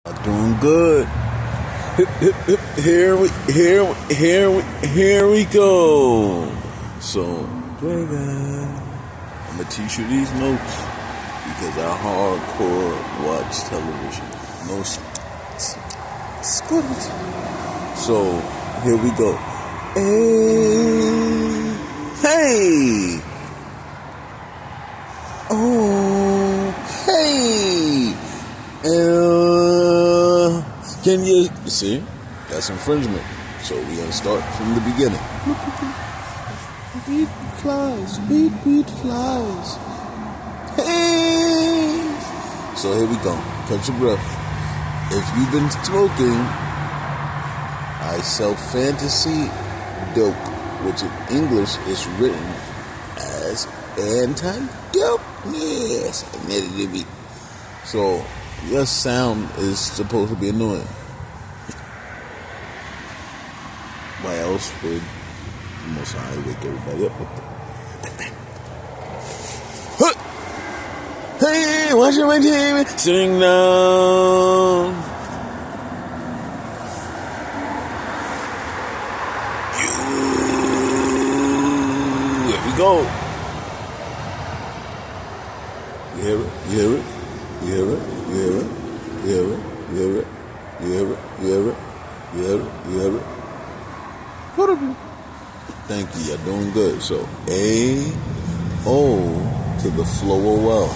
Doing good. Here we go. So, I'm gonna teach you these notes because I hardcore watch television. No squibs. So, here we go. Hey. Oh, hey. Can you see? That's infringement. So we're gonna start from the beginning. Beat flies, beat flies. Hey! So here we go. Catch your breath. If you've been smoking, I sell fantasy dope, which in English is written as anti-dopeness. So your sound is supposed to be annoying. Why else would Most High wake everybody up with that? Hey, watching my TV, sitting down. Here we go. You hear it? You hear it? You hear it? You hear it? You hear it? You hear it? You hear it? You hear it? You hear it? You hear it? Thank you. You're doing good. So A-O to the flow of well.